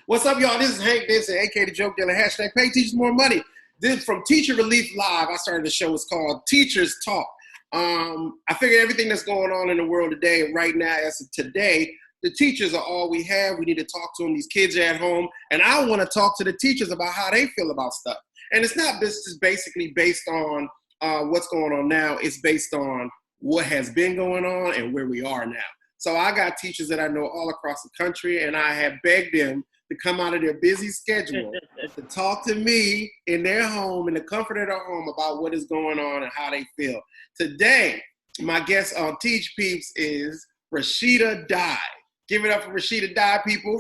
What's up, y'all? This is Hank Denson, aka the Joke Dealer, hashtag Pay Teachers More Money. This is from Teacher Relief Live. I started the show. It's called Teachers Talk. I figured everything that's going on in the world today, right now, as of today, the teachers are all we have. We need to talk to them. These kids are at home. And I want to talk to the teachers about how they feel about stuff. And it's not just basically based on what's going on now. It's based on what has been going on and where we are now. So I got teachers that I know all across the country, and I have begged them to come out of their busy schedule to talk to me in their home, in the comfort of their home, about what is going on and how they feel. Today, my guest on Teach Peeps is Rasheeda Dye. Give it up for Rasheeda Dye, people.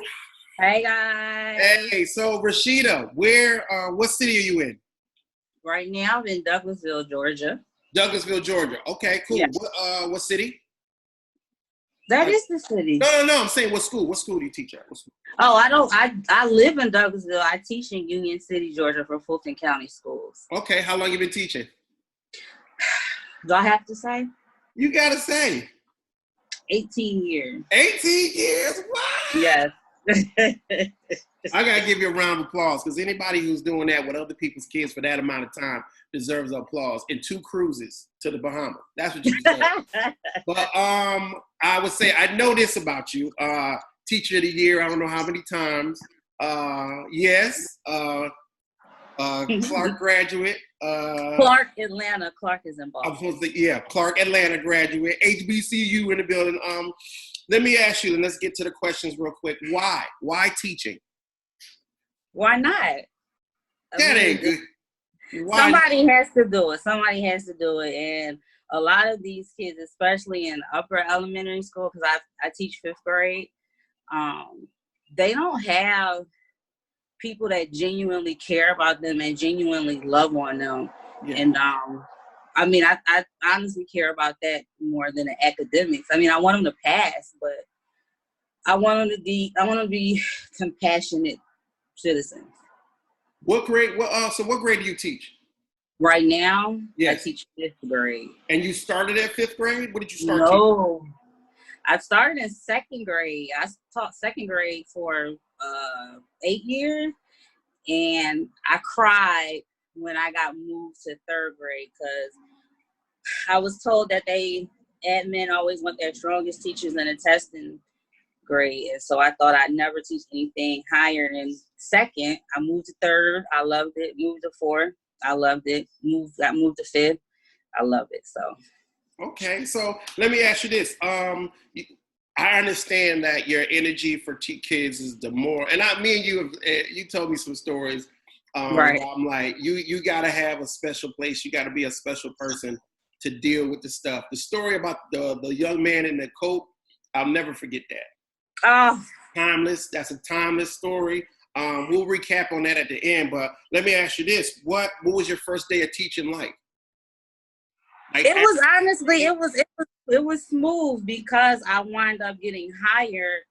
Hey, guys. Hey, so Rasheeda, what city are you in? Right now, I'm in Douglasville, Georgia. Douglasville, Georgia. Okay, cool. Yeah. What city? That is the city. No. I'm saying what school? What school do you teach at? What school? Oh, I live in Douglasville. I teach in Union City, Georgia for Fulton County Schools. Okay, how long you been teaching? Do I have to say? You gotta say. 18 years. 18 years? What? Yes. I gotta give you a round of applause, because anybody who's doing that with other people's kids for that amount of time deserves applause. And 2 cruises to the Bahamas. That's what you deserve. But I would say, I know this about you. Teacher of the year, I don't know how many times. Yes. Clark graduate. Clark, Atlanta. Clark is in Boston. I'm supposed to, Clark, Atlanta graduate. HBCU in the building. Let me ask you, and let's get to the questions real quick. Why? Why teaching? Why not? Ain't good. Somebody has to do it. Somebody has to do it. And a lot of these kids, especially in upper elementary school, because I teach 5th grade, they don't have people that genuinely care about them and genuinely love on them. Yeah. And I honestly care about that more than the academics. I mean, I want them to pass, but I want them to be compassionate citizens. What grade? So what grade do you teach? Right now, yes. I teach 5th grade. And you started at 5th grade? What did you start teaching? I started in 2nd grade. I taught 2nd grade for 8 years, and I cried when I got moved to 3rd grade, because I was told that admin always want their strongest teachers in a testing grade, and so I thought I'd never teach anything higher than 2nd. I moved to 3rd. I loved it. Moved to 4th. I loved it. Got moved to 5th. I love it. So. Okay, so let me ask you this. I understand that your energy for kids is the more, and me and you told me some stories. Right. I'm like, you got to have a special place. You got to be a special person to deal with the stuff. The story about the young man in the coat, I'll never forget that. Oh. Timeless. That's a timeless story. We'll recap on that at the end, but let me ask you this. What was your first day of teaching like? It was honestly, it was smooth, because I wound up getting hired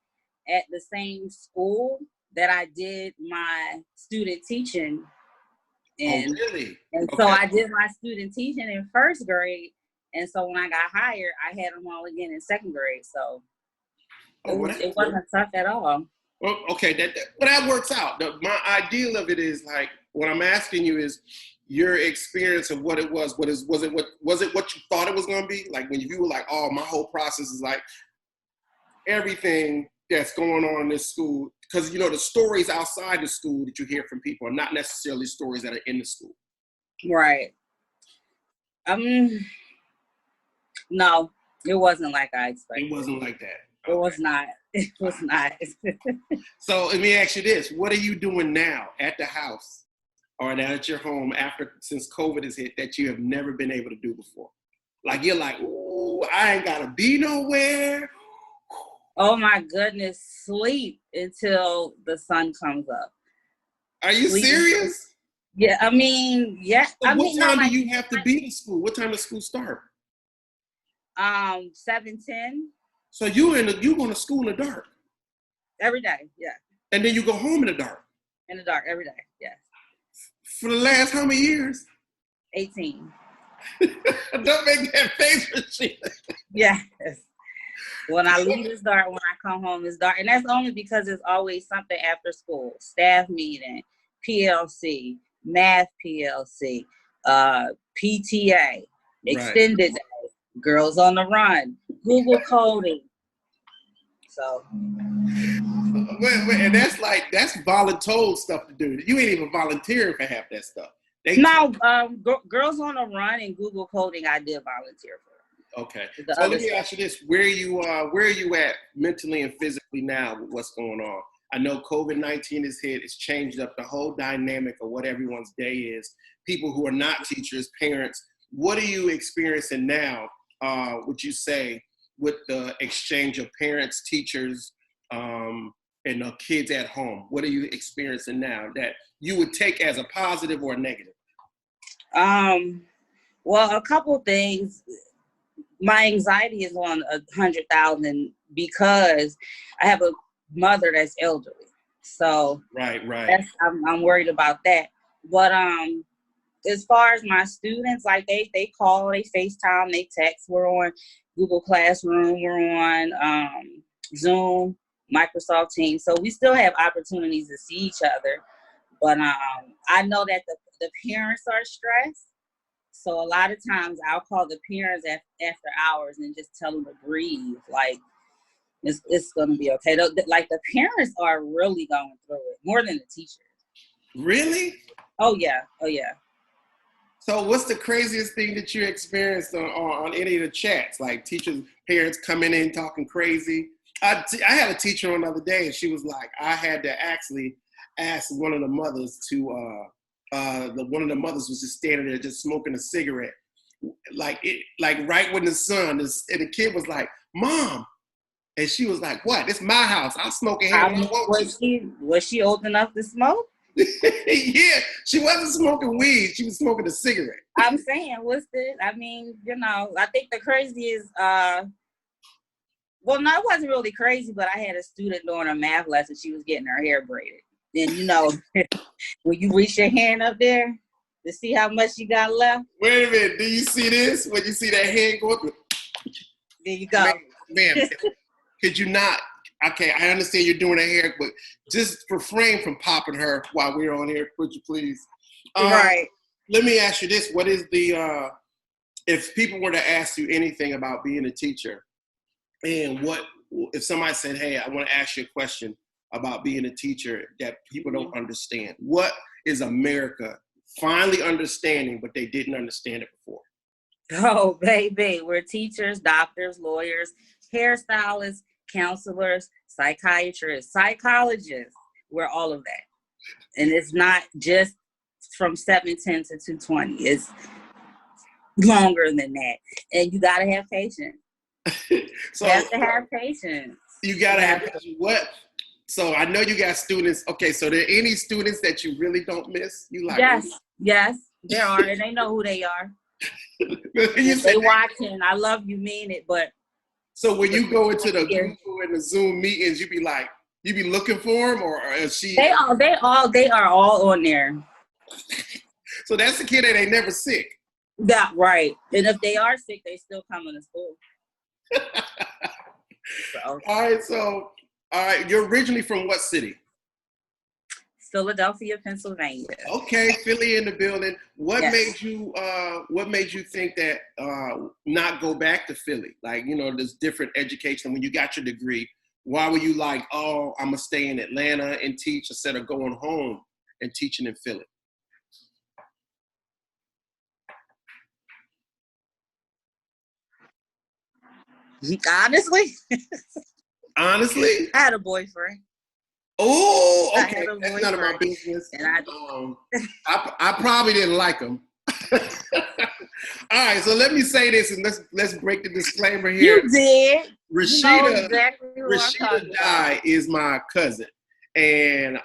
at the same school that I did my student teaching in. Oh, really? And so I did my student teaching in 1st grade, and so when I got hired, I had them all again in 2nd grade. So it wasn't tough at all. Well, okay, that works out. My ideal of it is, like, what I'm asking you is your experience of what it was. Was it what you thought it was going to be? Like, when you were like, oh, my whole process is like everything that's going on in this school, because the stories outside the school that you hear from people are not necessarily stories that are in the school. Right. No, it wasn't like I expected. It wasn't like that. It was not. It was not. So let me ask you this. What are you doing now at the house or now at your home since COVID has hit that you have never been able to do before? Like, you're like, ooh, I ain't got to be nowhere. Oh, my goodness. Sleep until the sun comes up. Are you serious? Yeah, I mean, yeah. So what time do you have to be to school? What time does school start? 7:10. So you going to school in the dark? Every day, yeah. And then you go home in the dark? In the dark, every day, yes. For the last how many years? 18. Don't make that face, Rasheeda. Yes. When I leave, it's dark. When I come home, it's dark. And that's only because it's always something after school. Staff meeting, PLC, math PLC, PTA, Right. extended day, girls on the run, Google coding. So And that's voluntold stuff to do. You ain't even volunteering for half that stuff. no, girls on the run and Google coding, I did volunteer for. Okay. The So other let me stuff. ask you this: where are you at mentally and physically now with what's going on? I know COVID-19 is hit. It's changed up the whole dynamic of what everyone's day is. People who are not teachers, parents, what are you experiencing now? Would you say with the exchange of parents, teachers, and the kids at home? What are you experiencing now that you would take as a positive or a negative? Well, a couple things. My anxiety is on 100,000 because I have a mother that's elderly. So Right. I'm worried about that. But as far as my students, like they call, they FaceTime, they text. We're on Google Classroom, we're on Zoom, Microsoft Teams. So we still have opportunities to see each other. But I know that the parents are stressed. So a lot of times I'll call the parents after hours and just tell them to breathe. Like, it's going to be okay. Like, the parents are really going through it more than the teachers. Really? Oh, yeah. So what's the craziest thing that you experienced on any of the chats? Like teachers, parents coming in talking crazy? I had a teacher on the other day and she was like, I had to actually ask one of the mothers to, one of the mothers was just standing there just smoking a cigarette. Like right when the sun is, and the kid was like, Mom. And she was like, what? It's my house. I'll smoke in here if I want to. Was she old enough to smoke? Yeah, she wasn't smoking weed. She was smoking a cigarette. I'm saying, what's this? I mean, I think the crazy is, well, no, it wasn't really crazy, but I had a student during a math lesson. She was getting her hair braided. And, when you reach your hand up there to see how much you got left. Wait a minute. Do you see this? When you see that hand go through? There you go. Man, could you not? Okay, I understand you're doing her hair, but just refrain from popping her while we're on here, would you please? Right. Let me ask you this. What is the, if people were to ask you anything about being a teacher, and if somebody said, hey, I want to ask you a question about being a teacher that people don't understand. What is America finally understanding, but they didn't understand it before? Oh, baby, we're teachers, doctors, lawyers, hairstylists, counselors, psychiatrists, psychologists. We're all of that. And it's not just from 7:10 to 2:20. It's longer than that. And you got to have patience. So you have to have patience. You got to have patience. What? So I know you got students. Okay, so there any students that you really don't miss? You like? Yes, there are, and they know who they are. They watching. I love you, mean it, but. So when you go into the Google and the Zoom meetings, you be looking for them, or is she? They are all on there. So that's the kid that ain't never sick. Yeah, right. And if they are sick, they still coming to school. All right. You're originally from what city? Philadelphia, Pennsylvania. Okay, Philly in the building. What made you think that not go back to Philly? Like, there's different education. When you got your degree, why were you like, oh, I'm gonna stay in Atlanta and teach instead of going home and teaching in Philly? Honestly? I had a boyfriend. Oh, okay. That's none of my business. And I probably didn't like him. All right, so let me say this, and let's break the disclaimer here. You did. Rasheeda Dye is my cousin, and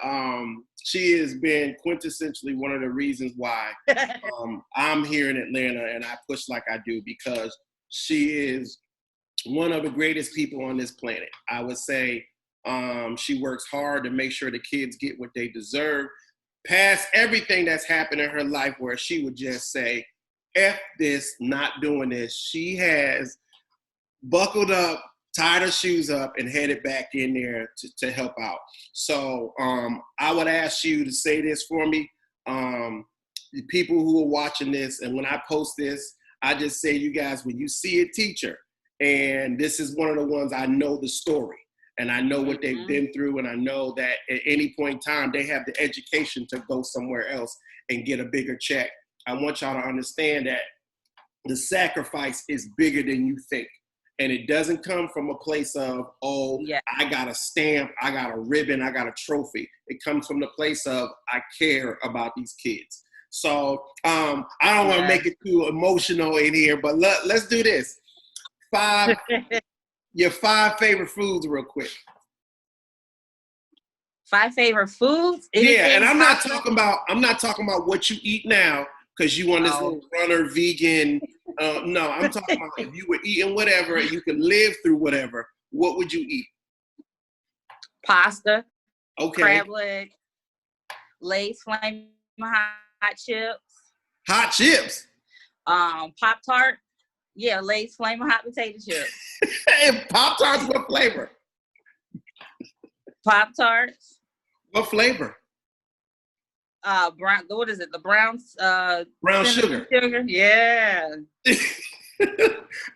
she has been quintessentially one of the reasons why I'm here in Atlanta and I push like I do, because she is one of the greatest people on this planet. I would say she works hard to make sure the kids get what they deserve. Past everything that's happened in her life where she would just say, F this, not doing this. She has buckled up tied her shoes up and headed back in there to help out. So I would ask you to say this for me. The people who are watching this, and when I post this, I just say, you guys, when you see a teacher, and this is one of the ones I know the story, and I know what they've been through, and I know that at any point in time, they have the education to go somewhere else and get a bigger check. I want y'all to understand that the sacrifice is bigger than you think. And it doesn't come from a place of, I got a stamp, I got a ribbon, I got a trophy. It comes from the place of, I care about these kids. So I don't want to make it too emotional in here, but let's do this. Your 5 favorite foods real quick. 5 favorite foods? And I'm not talking about what you eat now, because you want this little runner vegan. No, I'm talking about if you were eating whatever and you could live through whatever, what would you eat? Pasta. Okay. Crab leg. Lay's Flaming Hot Chips. Hot chips? Pop-Tart. Yeah, Lay's Flaming Hot Potato Chips. And Pop-Tarts, what flavor? Pop-Tarts. What flavor? Brown. What is it? The brown sugar. Yeah.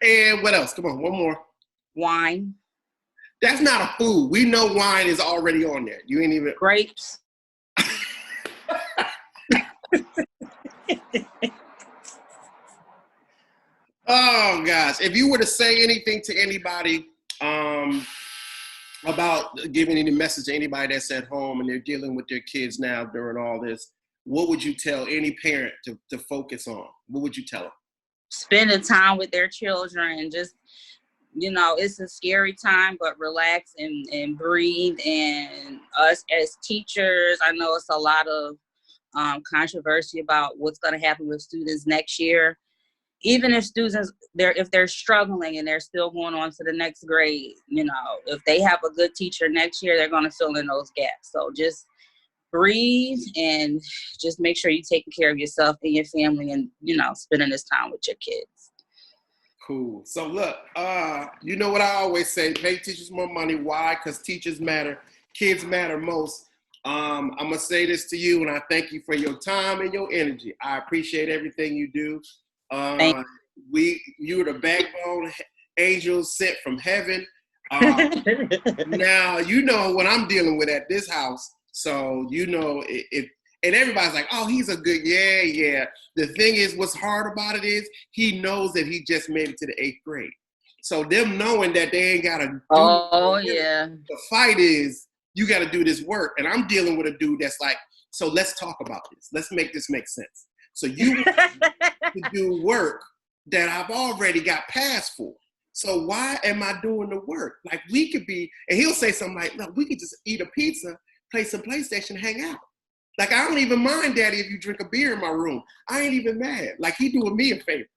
And what else? Come on, one more. Wine. That's not a food. We know wine is already on there. You ain't even grapes. Oh gosh. If you were to say anything to anybody about giving any message to anybody that's at home and they're dealing with their kids now during all this, what would you tell any parent to focus on? What would you tell them? Spending time with their children and just, it's a scary time, but relax and breathe. And us as teachers, I know it's a lot of controversy about what's going to happen with students next year. Even if students, if they're struggling and they're still going on to the next grade, if they have a good teacher next year, they're going to fill in those gaps. So just breathe and just make sure you're taking care of yourself and your family and, spending this time with your kids. Cool. So look, you know what I always say, pay teachers more money. Why? Because teachers matter. Kids matter most. I'm going to say this to you, and I thank you for your time and your energy. I appreciate everything you do. You were the backbone angels sent from heaven. Now, what I'm dealing with at this house. So, and everybody's like, oh, he's a good, yeah. The thing is, what's hard about it is he knows that he just made it to the 8th grade. So them knowing that they ain't got to do the fight is, you got to do this want and I'm dealing with a dude that's like, so let's talk about this. Let's make this make sense. So you to do work that I've already got passed for. So why am I doing the work? Like we could be, and he'll say something like, no, we could just eat a pizza, play some PlayStation, hang out. Like, I don't even mind, Daddy, if you drink a beer in my room. I ain't even mad. Like, he doing me a favor.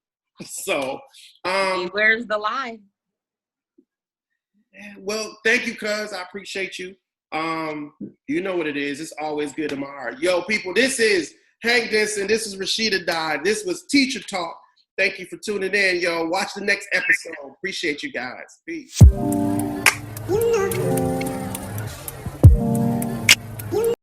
So, where's the line? Well, thank you, cuz. I appreciate you. You know what it is. It's always good in my heart. Yo, people, this is Hank Denson. This is Rasheeda Dye. This was Teacher Talk. Thank you for tuning in, yo. Watch the next episode. Appreciate you guys. Peace.